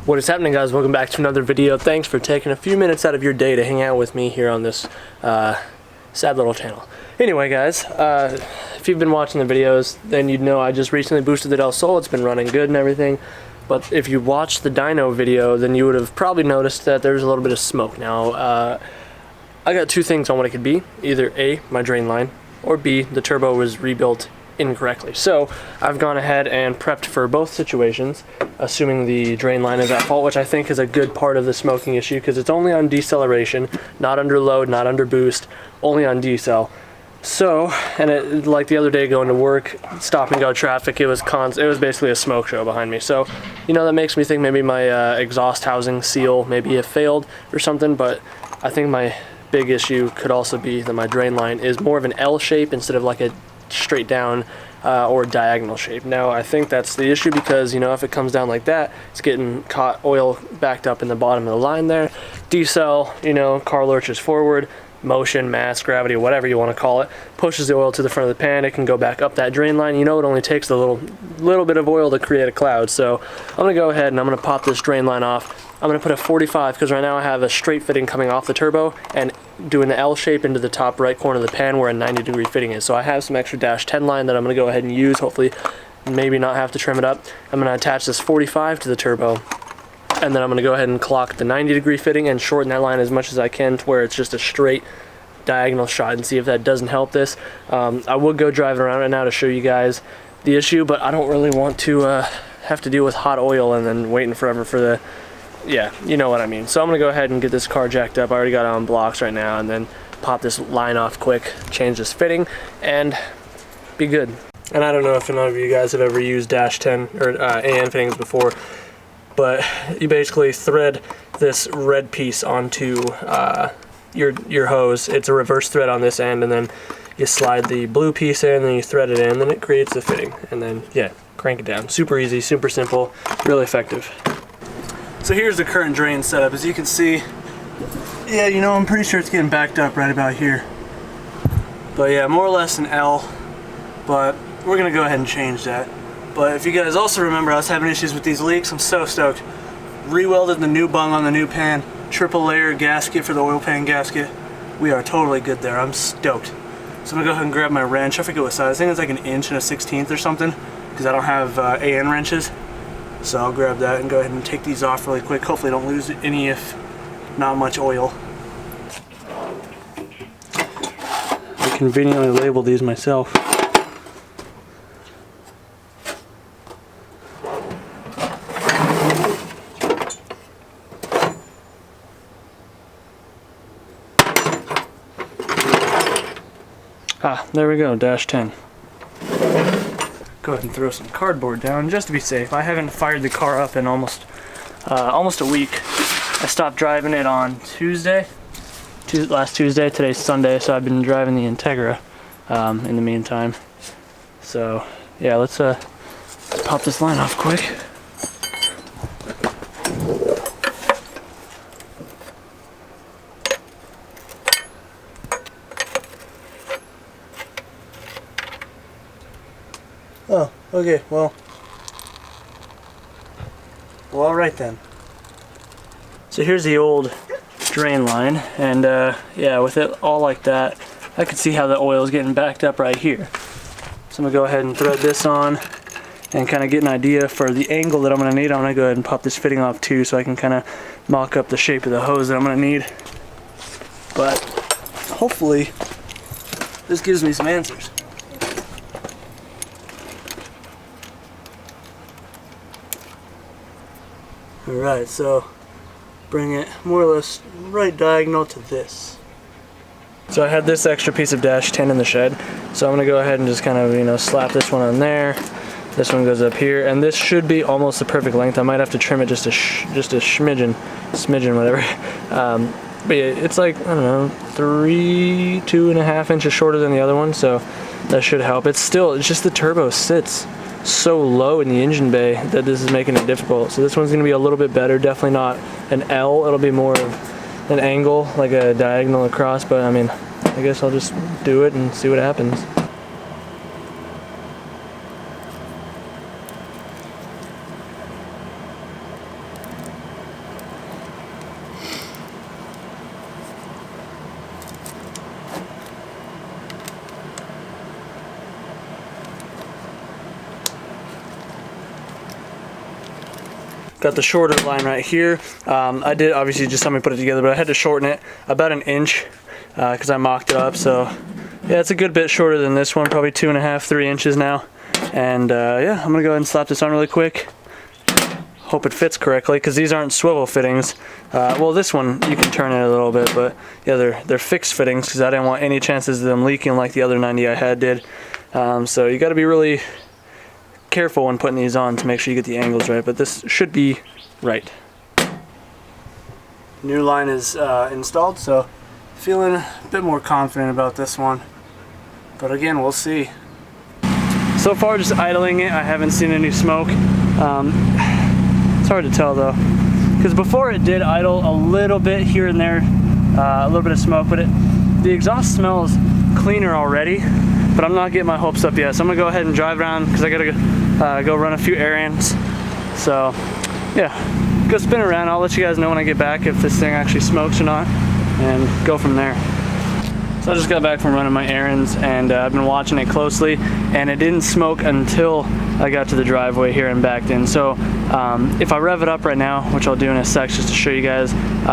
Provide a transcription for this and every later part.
What is happening, guys? Welcome back to another video. Thanks for taking a few minutes out of your day to hang out with me here on this sad little channel. Anyway, guys, if you've been watching the videos, then you'd know I just recently boosted the Del Sol. It's been running good and everything. But if you watched the dyno video, then you would have probably noticed that there's a little bit of smoke. Now, I got two things on what it could be. Either A, my drain line, or B, the turbo was rebuilt incorrectly. So I've gone ahead and prepped for both situations, assuming the drain line is at fault, which I think is a good part of the smoking issue because it's only on deceleration, not under load, not under boost, only on decel. So, and it, like the other day going to work, stop and go traffic, it was basically a smoke show behind me. So, you know, that makes me think maybe my exhaust housing seal maybe it failed or something, but I think my big issue could also be that my drain line is more of an L shape instead of like a straight down or diagonal shape. Now I think that's the issue because, you know, if it comes down like that, it's getting caught oil backed up in the bottom of the line there. Decel, you know, car lurches forward, motion, mass, gravity, whatever you want to call it, pushes the oil to the front of the pan. It can go back up that drain line. You know, it only takes a little bit of oil to create a cloud. So I'm gonna go ahead and I'm gonna pop this drain line off. I'm gonna put a 45 because right now I have a straight fitting coming off the turbo and doing the L shape into the top right corner of the pan where a 90-degree fitting is. So I have some extra dash 10 line that I'm gonna go ahead and use, hopefully maybe not have to trim it up. I'm gonna attach this 45 to the turbo, and then I'm gonna go ahead and clock the 90-degree fitting and shorten that line as much as I can to where it's just a straight diagonal shot and see if that doesn't help this. I would go driving around right now to show you guys the issue, but I don't really want to have to deal with hot oil and then waiting forever for the, yeah, you know what I mean. So I'm gonna go ahead and get this car jacked up. I already got it on blocks right now, and then pop this line off quick, change this fitting, and be good. And I don't know if none of you guys have ever used dash 10 or AN fittings before, but you basically thread this red piece onto your hose. It's a reverse thread on this end, and then you slide the blue piece in, and then you thread it in, and then it creates the fitting, and then yeah, crank it down. Super easy, super simple, really effective. So here's the current drain setup. As you can see, yeah, you know, I'm pretty sure it's getting backed up right about here. But yeah, more or less an L, but we're gonna go ahead and change that. But if you guys also remember, I was having issues with these leaks. I'm so stoked. Re-welded the new bung on the new pan, triple layer gasket for the oil pan gasket. We are totally good there. I'm stoked. So I'm gonna go ahead and grab my wrench. I forget what size. I think it's like 1 1/16 inches or something, because I don't have AN wrenches. So I'll grab that and go ahead and take these off really quick. Hopefully don't lose any, if not much oil. I conveniently labeled these myself. Ah, there we go, dash 10. Go ahead and throw some cardboard down just to be safe. I haven't fired the car up in almost a week. I stopped driving it on last Tuesday. Today's Sunday, so I've been driving the Integra in the meantime. So yeah, let's pop this line off quick. Oh, okay, well, alright then. So here's the old drain line, and yeah, with it all like that, I can see how the oil is getting backed up right here. So I'm gonna go ahead and thread this on and kind of get an idea for the angle that I'm gonna need. I'm gonna go ahead and pop this fitting off too, so I can kind of mock up the shape of the hose that I'm gonna need. But hopefully this gives me some answers. Alright, so bring it more or less right diagonal to this. So I had this extra piece of dash 10 in the shed, so I'm going to go ahead and just kind of, you know, slap this one on there. This one goes up here, and this should be almost the perfect length. I might have to trim it just a smidgen, whatever. But yeah, it's like, I don't know, 2.5 inches shorter than the other one, so that should help. It's just the turbo sits so low in the engine bay that this is making it difficult. So this one's going to be a little bit better, definitely not an L, it'll be more of an angle, like a diagonal across, but I mean, I guess I'll just do it and see what happens. got the shorter line right here. I did obviously just somebody put it together, but I had to shorten it about an inch because I mocked it up. So yeah, it's a good bit shorter than this one, probably 2.5, 3 inches now. And yeah, I'm gonna go ahead and slap this on really quick. Hope it fits correctly because these aren't swivel fittings. Well, this one you can turn it a little bit, but yeah, they're fixed fittings because I didn't want any chances of them leaking like the other 90 I had did. So you got to be really careful when putting these on to make sure you get the angles right, but this should be right. New line is installed, so feeling a bit more confident about this one, but again, we'll see. So far, just idling it, I haven't seen any smoke. It's hard to tell though, because before it did idle a little bit here and there, a little bit of smoke, but the exhaust smells cleaner already, but I'm not getting my hopes up yet. So I'm gonna go ahead and drive around because I gotta go run a few errands. So yeah, go spin around. I'll let you guys know when I get back if this thing actually smokes or not, and go from there. So I just got back from running my errands, and I've been watching it closely, and it didn't smoke until I got to the driveway here and backed in. So if I rev it up right now, which I'll do in a sec just to show you guys,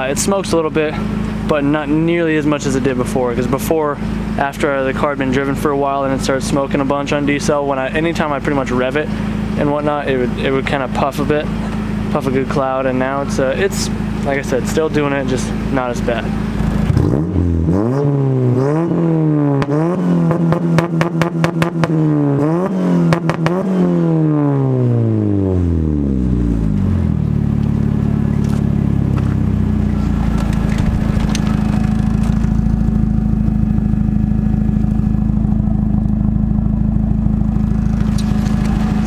it smokes a little bit, but not nearly as much as it did before. Because before, after the car had been driven for a while and it started smoking a bunch on D-cell, anytime I pretty much rev it and whatnot, it would kind of puff a bit, puff a good cloud, and now it's like I said, still doing it, just not as bad.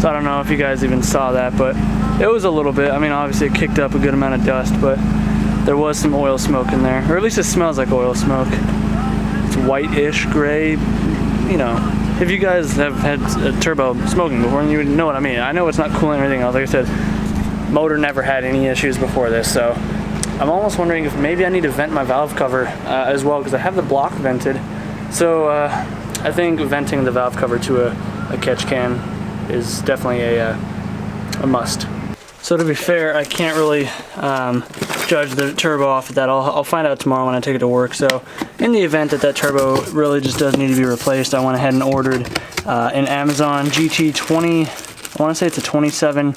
So I don't know if you guys even saw that, but it was a little bit. I mean, obviously it kicked up a good amount of dust, but there was some oil smoke in there, or at least it smells like oil smoke. It's whitish gray. You know, if you guys have had a turbo smoking before, you would know what I mean. I know it's not cooling or anything else. Like I said, motor never had any issues before this, so I'm almost wondering if maybe I need to vent my valve cover as well, because I have the block vented. So I think venting the valve cover to a catch can is definitely a must. So to be fair, I can't really judge the turbo off of that. I'll find out tomorrow when I take it to work. So in the event that turbo really just does need to be replaced, I went ahead and ordered an Amazon GT20, I want to say it's a 27,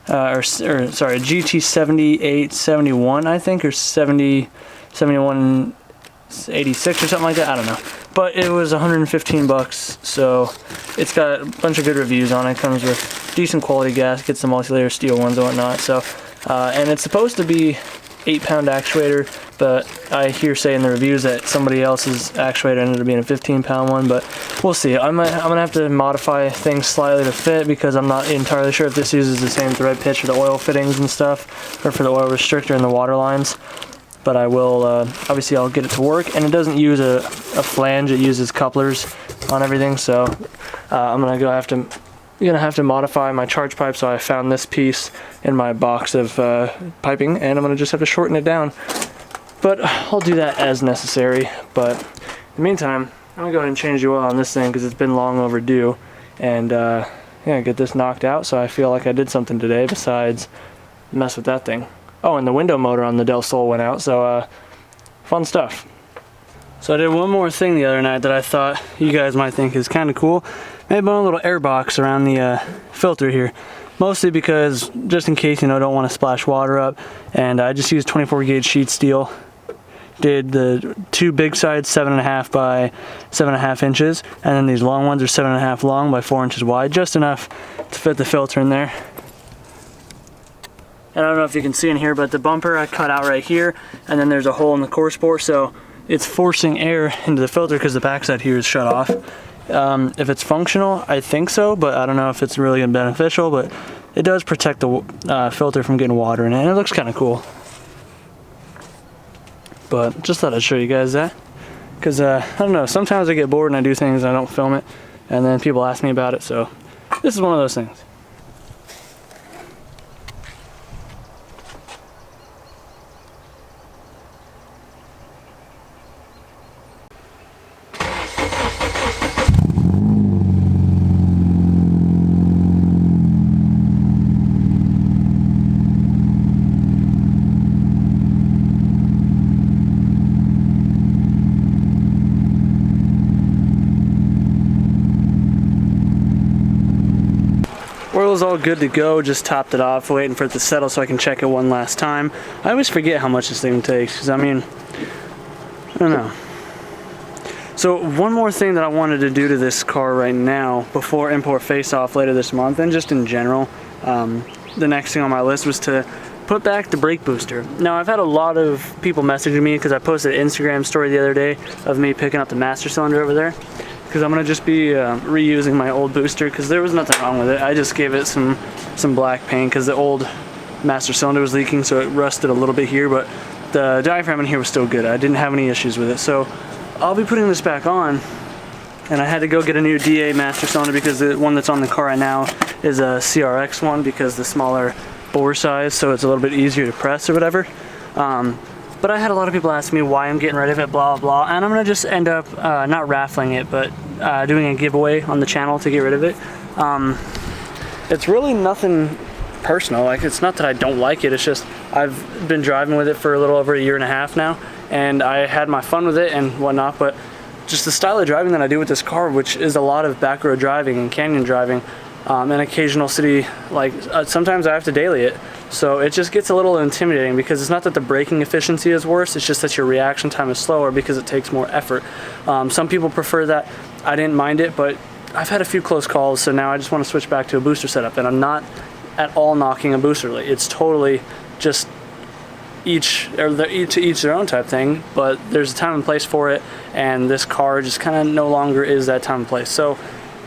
sorry, GT7871, I think, or 7186 or something like that, I don't know. But it was 115 bucks, so it's got a bunch of good reviews on it. It comes with decent quality gaskets, the multi-layer steel ones and whatnot. So, and it's supposed to be 8-pound actuator, but I hear say in the reviews that somebody else's actuator ended up being a 15-pound one, but we'll see. I'm gonna have to modify things slightly to fit, because I'm not entirely sure if this uses the same thread pitch for the oil fittings and stuff, or for the oil restrictor and the water lines. But I will, obviously I'll get it to work, and it doesn't use a flange, it uses couplers on everything, so I'm gonna have to modify my charge pipe. So I found this piece in my box of piping, and I'm gonna just have to shorten it down. But I'll do that as necessary. But in the meantime, I'm gonna go ahead and change the oil on this thing because it's been long overdue, and yeah, get this knocked out so I feel like I did something today besides mess with that thing. Oh, and the window motor on the Del Sol went out, so fun stuff. So I did one more thing the other night that I thought you guys might think is kind of cool. Made my own little air box around the filter here. Mostly because, just in case, you know, don't want to splash water up. And I just used 24 gauge sheet steel. Did the two big sides 7.5 by 7.5 inches. And then these long ones are 7.5 long by 4 inches wide. Just enough to fit the filter in there. And I don't know if you can see in here, but the bumper I cut out right here, and then there's a hole in the core sport, so it's forcing air into the filter because the backside here is shut off. If it's functional, I think so, but I don't know if it's really beneficial, but it does protect the filter from getting water in it, and it looks kind of cool. But just thought I'd show you guys that, because I don't know, sometimes I get bored and I do things and I don't film it, and then people ask me about it, so this is one of those things. is all good to go, just topped it off, waiting for it to settle so I can check it one last time. I always forget how much this thing takes, because I mean, I don't know. So one more thing that I wanted to do to this car right now, before import face-off later this month, and just in general, the next thing on my list was to put back the brake booster. Now, I've had a lot of people messaging me because I posted an Instagram story the other day of me picking up the master cylinder over there, because I'm going to just be reusing my old booster, because there was nothing wrong with it. I just gave it some black paint because the old master cylinder was leaking, so it rusted a little bit here, but the diaphragm in here was still good. I didn't have any issues with it. So I'll be putting this back on, and I had to go get a new DA master cylinder because the one that's on the car right now is a CRX one, because the smaller bore size, so it's a little bit easier to press or whatever. But I had a lot of people ask me why I'm getting rid of it, blah, blah, and I'm gonna just end up not raffling it, but doing a giveaway on the channel to get rid of it. It's really nothing personal. Like, it's not that I don't like it, it's just I've been driving with it for a little over a year and a half now, and I had my fun with it and whatnot, but just the style of driving that I do with this car, which is a lot of back road driving and canyon driving, and occasional city, like sometimes I have to daily it. So it just gets a little intimidating, because it's not that the braking efficiency is worse, it's just that your reaction time is slower because it takes more effort. Some people prefer that. I didn't mind it, but I've had a few close calls, so now I just want to switch back to a booster setup, and I'm not at all knocking a booster lead. It's totally just to each their own type thing, but there's a time and place for it, and this car just kind of no longer is that time and place. So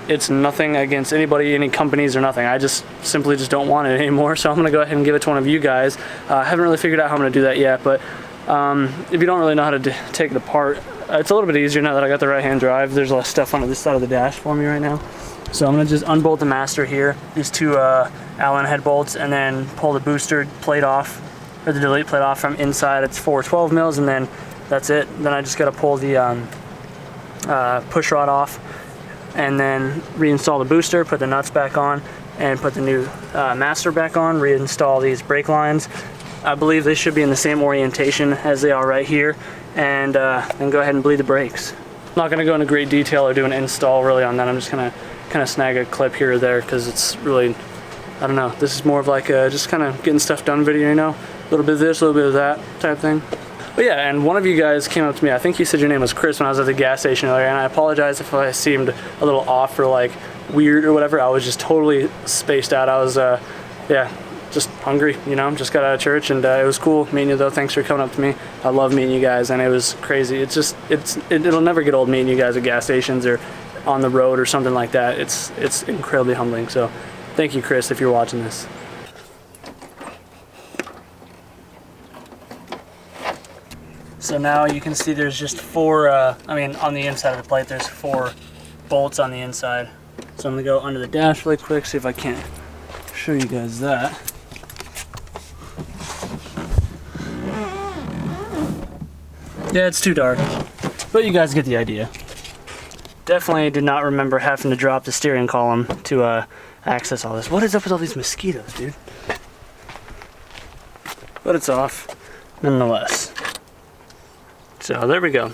it's nothing against anybody, any companies or nothing. I just simply just don't want it anymore, so I'm gonna go ahead and give it to one of you guys. I haven't really figured out how I'm gonna do that yet, but if you don't really know how to take it apart, it's a little bit easier now that I got the right-hand drive. There's less stuff on this side of the dash for me right now. So I'm gonna just unbolt the master here, these two Allen head bolts, and then pull the booster plate off, or the delete plate off from inside. It's 412 mils, and then that's it. Then I just gotta pull the push rod off, and then reinstall the booster, put the nuts back on, and put the new master back on, reinstall these brake lines. I believe they should be in the same orientation as they are right here, and then go ahead and bleed the brakes. I'm not gonna go into great detail or do an install really on that. I'm just gonna kind of snag a clip here or there, because it's really, I don't know, this is more of like a just kind of getting stuff done video, you know? A little bit of this, a little bit of that type thing. But yeah, and one of you guys came up to me, I think you said your name was Chris, when I was at the gas station earlier, and I apologize if I seemed a little off or like weird or whatever. I was just totally spaced out. I was, yeah, just hungry, you know, just got out of church, and it was cool meeting you though. Thanks for coming up to me. I love meeting you guys, and it was crazy. It's just, it'll never get old meeting you guys at gas stations or on the road or something like that. It's incredibly humbling. So thank you, Chris, if you're watching this. So now you can see there's just four, I mean, on the inside of the plate, there's 4 bolts on the inside. So I'm gonna go under the dash really quick, see if I can't show you guys that. Yeah, it's too dark, but you guys get the idea. Definitely did not remember having to drop the steering column to access all this. What is up with all these mosquitoes, dude? But it's off, nonetheless. So there we go.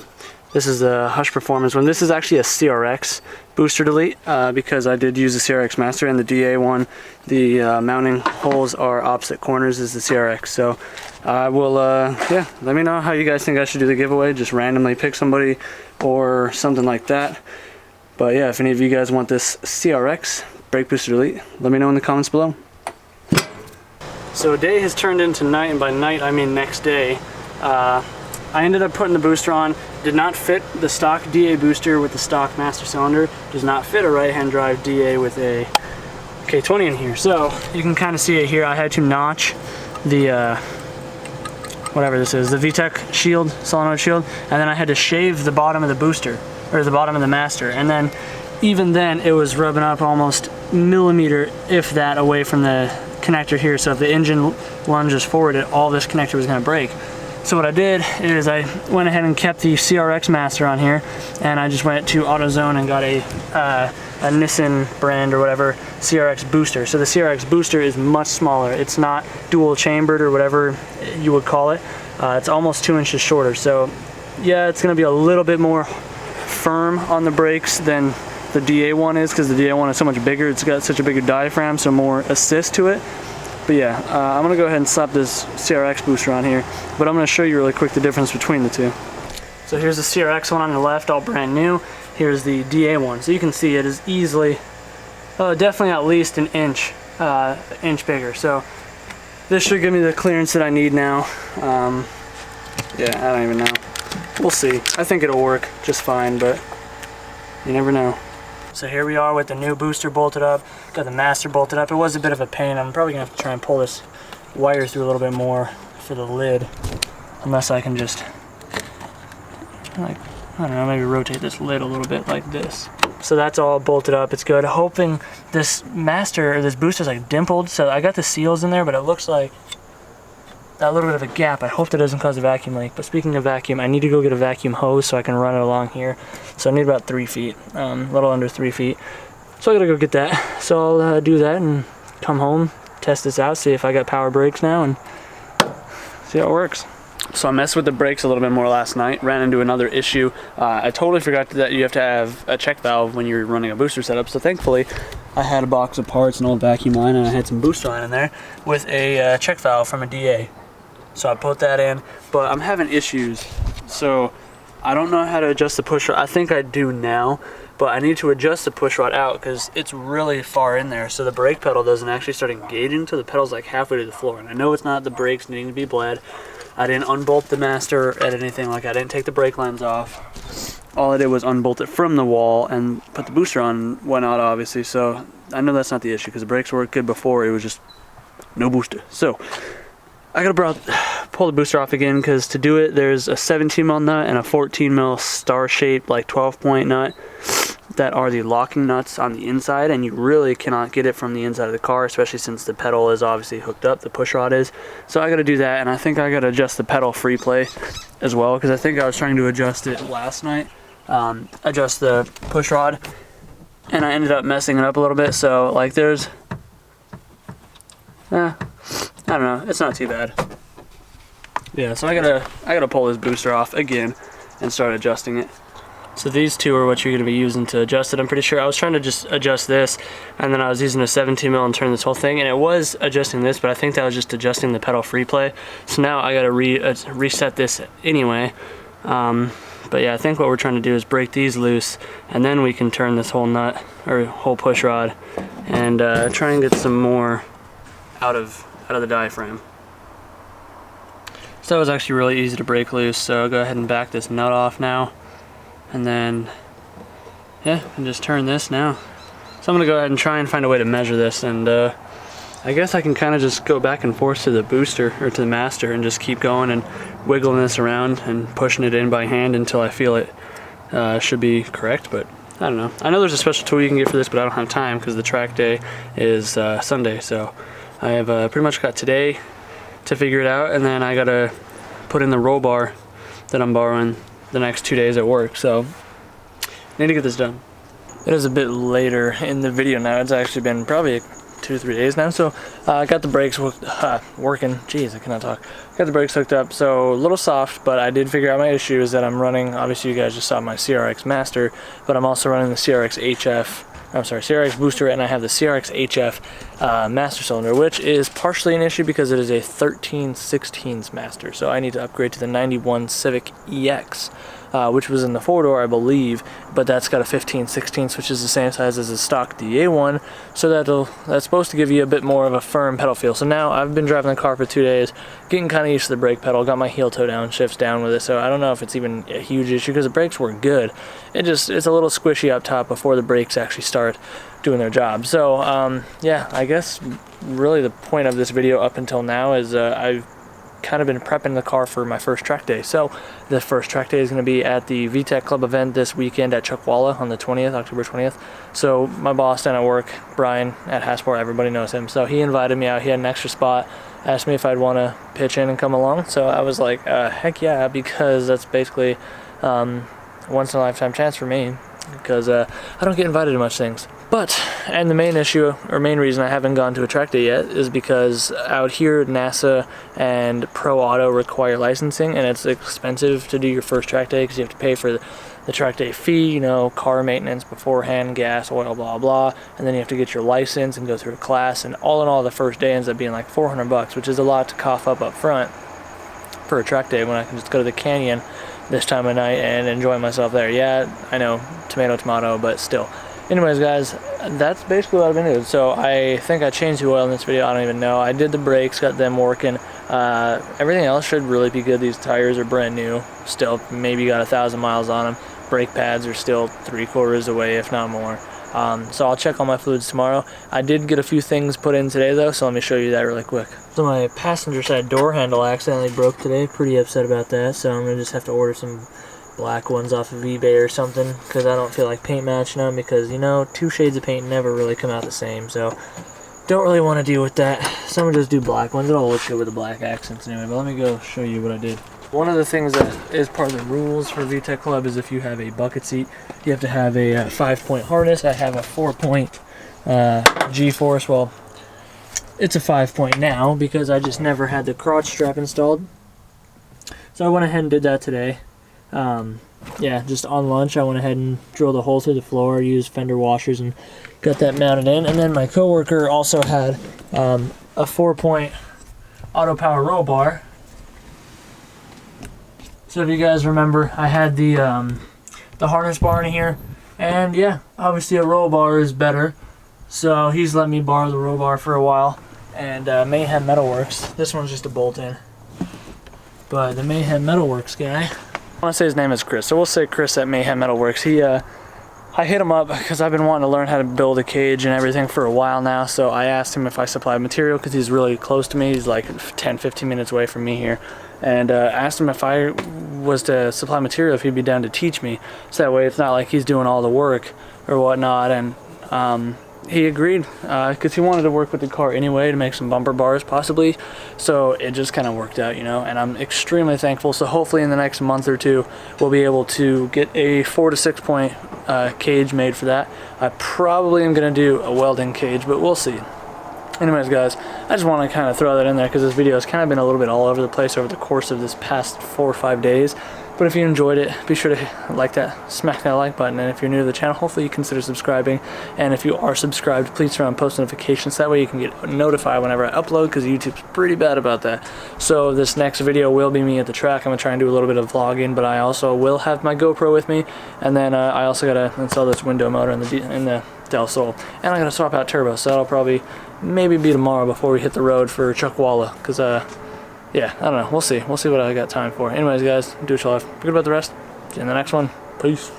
This is the Hush Performance one. This is actually a CRX booster delete, because I did use the CRX Master, and the DA one, the mounting holes are opposite corners as the CRX. So I will, yeah, let me know how you guys think I should do the giveaway. Just randomly pick somebody or something like that. But yeah, if any of you guys want this CRX brake booster delete, let me know in the comments below. So day has turned into night, and by night I mean next day. I ended up putting the booster on. Did not fit the stock DA booster with the stock master cylinder. Does not fit a right-hand drive DA with a K20 in here. So you can kind of see it here. I had to notch the whatever this is, the VTEC shield, solenoid shield, and then I had to shave the bottom of the booster, or the bottom of the master, and then even then it was rubbing up almost millimeter, if that, away from the connector here. So if the engine lunges forward, all this connector was going to break. So what I did is I went ahead and kept the CRX Master on here, and I just went to AutoZone and got a Nissan brand or whatever CRX booster. So the CRX booster is much smaller. It's not dual chambered or whatever you would call it. It's almost 2 inches shorter. So yeah, it's going to be a little bit more firm on the brakes than the DA one is, because the DA one is so much bigger. It's got such a bigger diaphragm, so more assist to it. But yeah, I'm gonna go ahead and slap this CRX booster on here, but I'm gonna show you really quick the difference between the two. So here's the CRX one on the left, all brand new. Here's the DA one. So you can see it is easily, definitely at least an inch bigger. So this should give me the clearance that I need now. Yeah, I don't even know. We'll see. I think it'll work just fine, but you never know. So here we are with the new booster bolted up. Got the master bolted up. It was a bit of a pain. I'm probably gonna have to try and pull this wire through a little bit more for the lid, unless I can just, like, I don't know, maybe rotate this lid a little bit like this. So that's all bolted up. It's good. Hoping this master, or this booster's like dimpled, so I got the seals in there, but it looks like that little bit of a gap. I hope that doesn't cause a vacuum leak. But speaking of vacuum, I need to go get a vacuum hose so I can run it along here. So I need about 3 feet, a little under 3 feet. So I gotta go get that. So I'll do that and come home, test this out, see if I got power brakes now, and see how it works. So I messed with the brakes a little bit more last night, ran into another issue. I totally forgot that you have to have a check valve when you're running a booster setup. So thankfully, I had a box of parts, an old vacuum line, and I had some booster line in there with a check valve from a DA. So I put that in, but I'm having issues. So I don't know how to adjust the push rod. I think I do now, but I need to adjust the push rod out because it's really far in there. So the brake pedal doesn't actually start engaging till the pedal's like halfway to the floor. And I know it's not the brakes needing to be bled. I didn't unbolt the master at anything, like I didn't take the brake lines off. All I did was unbolt it from the wall and put the booster on, went out obviously. So I know that's not the issue because the brakes worked good before, it was just no booster. So I gotta pull the booster off again because to do it, there's a 17 mil nut and a 14 mil star-shaped like 12-point nut that are the locking nuts on the inside, and you really cannot get it from the inside of the car, especially since the pedal is obviously hooked up, the push rod is. So I gotta do that, and I think I gotta adjust the pedal free play as well, because I think I was trying to adjust it last night, adjust the push rod, and I ended up messing it up a little bit. So like there's, I don't know, it's not too bad. Yeah, so I gotta pull this booster off again and start adjusting it. So these two are what you're going to be using to adjust it. I'm pretty sure I was trying to just adjust this, and then I was using a 17 mil and turn this whole thing, and it was adjusting this, but I think that was just adjusting the pedal free play. So now I got to reset this anyway. But yeah, I think what we're trying to do is break these loose, and then we can turn this whole nut or whole push rod and try and get some more out of the diaphragm. So that was actually really easy to break loose. So I'll go ahead and back this nut off now. And then, yeah, and just turn this now. So I'm gonna go ahead and try and find a way to measure this, and I guess I can kind of just go back and forth to the booster, or to the master, and just keep going and wiggling this around and pushing it in by hand until I feel it should be correct, but I don't know. I know there's a special tool you can get for this, but I don't have time because the track day is Sunday, so I have pretty much got today to figure it out, and then I gotta put in the roll bar that I'm borrowing the next 2 days at work, so I need to get this done. It is a bit later in the video now. It's actually been probably 2 to 3 days now, so I got the brakes working. Jeez, I cannot talk. Got the brakes hooked up, so a little soft, but I did figure out my issue is that I'm running, obviously you guys just saw my CRX Master, but I'm also running the CRX HF, I'm sorry, CRX Booster, and I have the CRX HF Master Cylinder, which is partially an issue because it is a 13/16 Master, so I need to upgrade to the 91 Civic EX, which was in the 4-door, I believe, but that's got a 15/16, which is the same size as the stock DA1, so that's supposed to give you a bit more of a firm pedal feel. So now I've been driving the car for 2 days, getting kind of used to the brake pedal, got my heel toe down shifts down with it, so I don't know if it's even a huge issue because the brakes were good. It's a little squishy up top before the brakes actually start doing their job. So yeah, I guess really the point of this video up until now is I've kind of been prepping the car for my first track day. So the first track day is going to be at the VTEC Club event this weekend at Chuckwalla on the 20th, October 20th. So my boss down at work, Brian at Hasport, everybody knows him. So he invited me out. He had an extra spot, asked me if I'd want to pitch in and come along. So I was like, heck yeah, because that's basically once in a lifetime chance for me, because I don't get invited to much things. But, and the main issue, or main reason I haven't gone to a track day yet is because out here NASA and Pro Auto require licensing, and it's expensive to do your first track day because you have to pay for the track day fee, you know, car maintenance beforehand, gas, oil, blah, blah. And then you have to get your license and go through a class. And all in all, the first day ends up being like $400, which is a lot to cough up front for a track day when I can just go to the canyon this time of night and enjoy myself there. Yeah, I know, tomato, but still. Anyways, guys, that's basically what I've been doing. So I think I changed the oil in this video. I don't even know. I did the brakes, got them working. Everything else should really be good. These tires are brand new. Still, maybe got 1,000 miles on them. Brake pads are still 3/4 away, if not more. So I'll check all my fluids tomorrow. I did get a few things put in today, though, so let me show you that really quick. So my passenger side door handle accidentally broke today. Pretty upset about that, so I'm going to just have to order some black ones off of eBay or something, because I don't feel like paint matching them, because, you know, 2 shades of paint never really come out the same, so don't really want to deal with that. So I'm going to just do black ones. It'll look good with the black accents anyway, but let me go show you what I did. One of the things that is part of the rules for VTech Club is if you have a bucket seat, you have to have a 5-point harness. I have a 4-point G-force. Well, it's a 5-point now because I just never had the crotch strap installed. So I went ahead and did that today. Yeah, just on lunch I went ahead and drilled a hole through the floor, used fender washers, and got that mounted in. And then my coworker also had a 4-point auto power roll bar. So if you guys remember, I had the harness bar in here, and yeah, obviously a roll bar is better. So he's let me borrow the roll bar for a while. And Mayhem Metalworks, this one's just a bolt in, but the Mayhem Metalworks guy, I want to say his name is Chris, so we'll say Chris at Mayhem Metalworks. I hit him up because I've been wanting to learn how to build a cage and everything for a while now, so I asked him if I supplied material because he's really close to me. He's like 10-15 minutes away from me here, and asked him if I was to supply material, if he'd be down to teach me, so that way it's not like he's doing all the work or whatnot. And he agreed because he wanted to work with the car anyway to make some bumper bars possibly, so it just kind of worked out, you know, and I'm extremely thankful. So hopefully in the next month or two we'll be able to get a 4 to 6 point cage made for that. I probably am going to do a welding cage, but we'll see. Anyways, guys, I just want to kind of throw that in there because this video has kind of been a little bit all over the place over the course of this past 4 or 5 days. But if you enjoyed it, be sure to like that, smack that like button, and if you're new to the channel, hopefully you consider subscribing. And if you are subscribed, please turn on post notifications, that way you can get notified whenever I upload, because YouTube's pretty bad about that. So this next video will be me at the track. I'm going to try and do a little bit of vlogging, but I also will have my GoPro with me, and then I also got to install this window motor in the Del Sol, and I'm going to swap out turbo, so that'll probably maybe be tomorrow before we hit the road for Chuckwalla, because yeah, I don't know. We'll see. We'll see what I got time for. Anyways, guys, do what you love. Forget about the rest. See you in the next one. Peace.